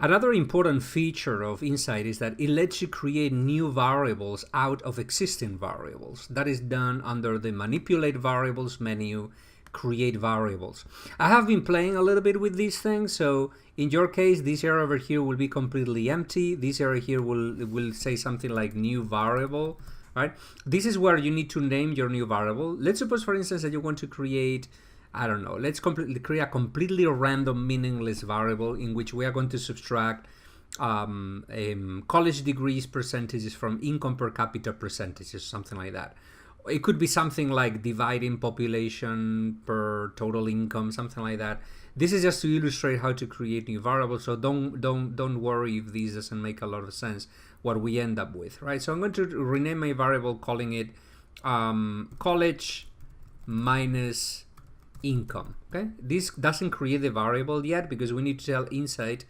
Another important feature of Insight is that it lets you create new variables out of existing variables. That is done under the Manipulate Variables menu, Create Variables. I have been playing a little bit with these things, so in your case, this area over here will be completely empty. This area here will say something like new variable, right? This is where you need to name your new variable. Let's suppose, for instance, that you want to create, I don't know, let's create a completely random meaningless variable in which we are going to subtract college degrees percentages from income per capita percentages, something like that. It could be something like dividing population per total income, something like that. This is just to illustrate how to create new variables, so don't worry if this doesn't make a lot of sense what we end up with, right? So I'm going to rename my variable, calling it college minus income. Okay, this doesn't create the variable yet because we need to tell Insight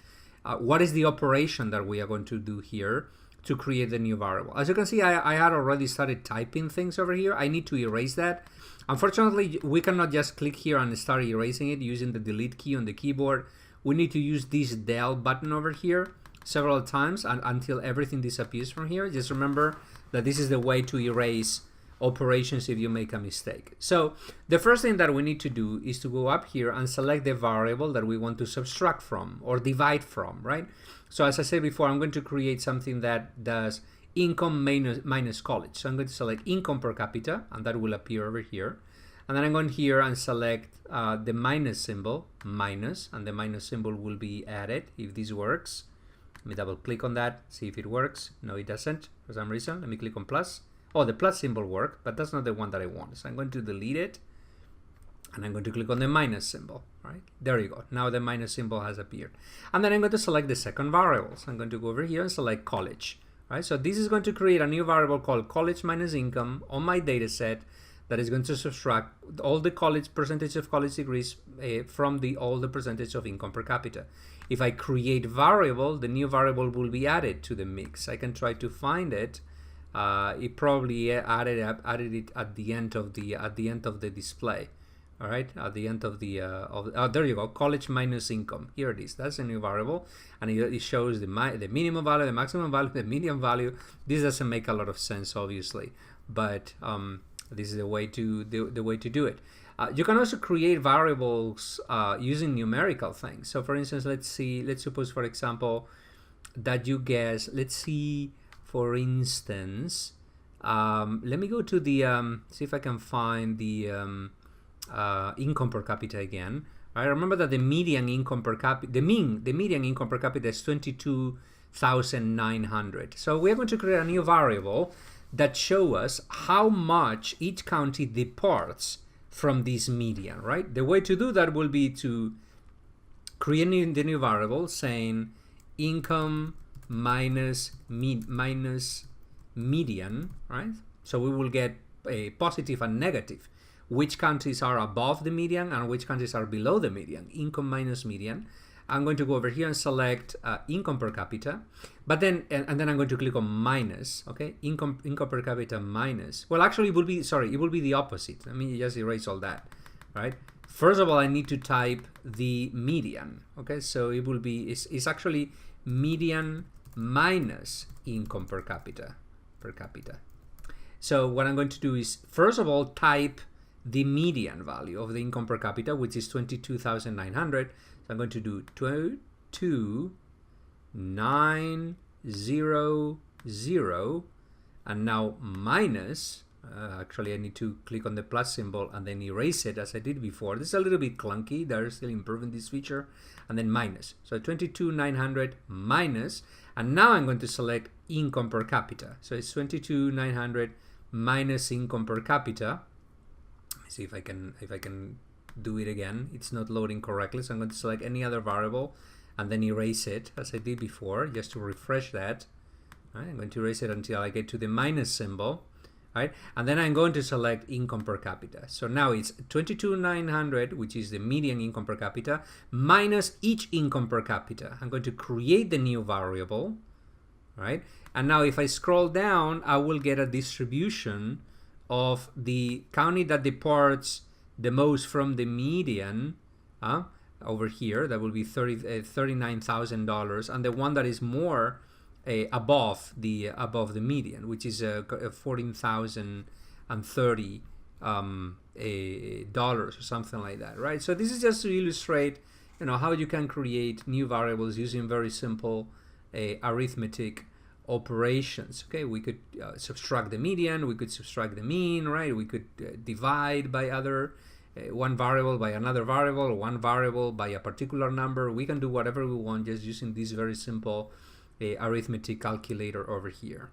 what is the operation that we are going to do here to create the new variable. As you can see, I had already started typing things over here. I need to erase that. Unfortunately, we cannot just click here and start erasing it using the delete key on the keyboard. We need to use this del button over here several times until everything disappears from here. Just remember that this is the way to erase operations if you make a mistake. So the first thing that we need to do is to go up here and select the variable that we want to subtract from or divide from, right? So as I said before, I'm going to create something that does income minus college. So I'm going to select income per capita, and that will appear over here. And then I'm going here and select the minus symbol, minus, and the minus symbol will be added if this works. Let me double click on that, see if it works. No, it doesn't for some reason. Let me click on plus. Oh, the plus symbol worked, but that's not the one that I want. So I'm going to delete it, and I'm going to click on the minus symbol, right? There you go. Now the minus symbol has appeared. And then I'm going to select the second variable. So I'm going to go over here and select college, right? So this is going to create a new variable called college minus income on my data set that is going to subtract all the college percentage of college degrees from all the percentage of income per capita. If I create variable, the new variable will be added to the mix. I can try to find it. It probably added it at the end of the display. All right, at the end of the there you go, college minus income. Here it is. That's a new variable, and it shows the minimum value, the maximum value, the median value. This doesn't make a lot of sense, obviously, but this is the way to do it. You can also create variables using numerical things. So, for instance, let's suppose, for example, that you guess. Let's see. For instance, let me go to the see if I can find the income per capita again. I remember that the median income per capita, the median income per capita is 22,900. So we are going to create a new variable that show us how much each county departs from this median, right? The way to do that will be to create the new variable saying income minus median, right? So we will get a positive and negative. Which countries are above the median and which countries are below the median, income minus median. I'm going to go over here and select income per capita, but then and then I'm going to click on minus, okay, income per capita minus. Well, actually it will be the opposite. Let me just erase all that, right? First of all, I need to type the median, okay? So it will be, it's actually median minus income per capita. So what I'm going to do is, first of all, type the median value of the income per capita, which is 22,900. So I'm going to do 22,900, and now minus, actually I need to click on the plus symbol and then erase it as I did before. This is a little bit clunky. They're still improving this feature. And then minus. So 22,900 minus, and now I'm going to select income per capita. So it's 22,900 minus income per capita. Let me see if I can do it again. It's not loading correctly, so I'm going to select any other variable and then erase it as I did before, just to refresh that. All right, I'm going to erase it until I get to the minus symbol. Right? And then I'm going to select income per capita. So now it's 22,900, which is the median income per capita, minus each income per capita. I'm going to create the new variable, right? And now if I scroll down, I will get a distribution of the county that departs the most from the median over here. That will be $39,000, and the one that is more above the median, which is $14,030 dollars or something like that, right? So this is just to illustrate, how you can create new variables using very simple arithmetic operations. Okay, we could subtract the median, we could subtract the mean, right? We could divide by one variable by another variable, or one variable by a particular number. We can do whatever we want just using this very simple arithmetic calculator over here.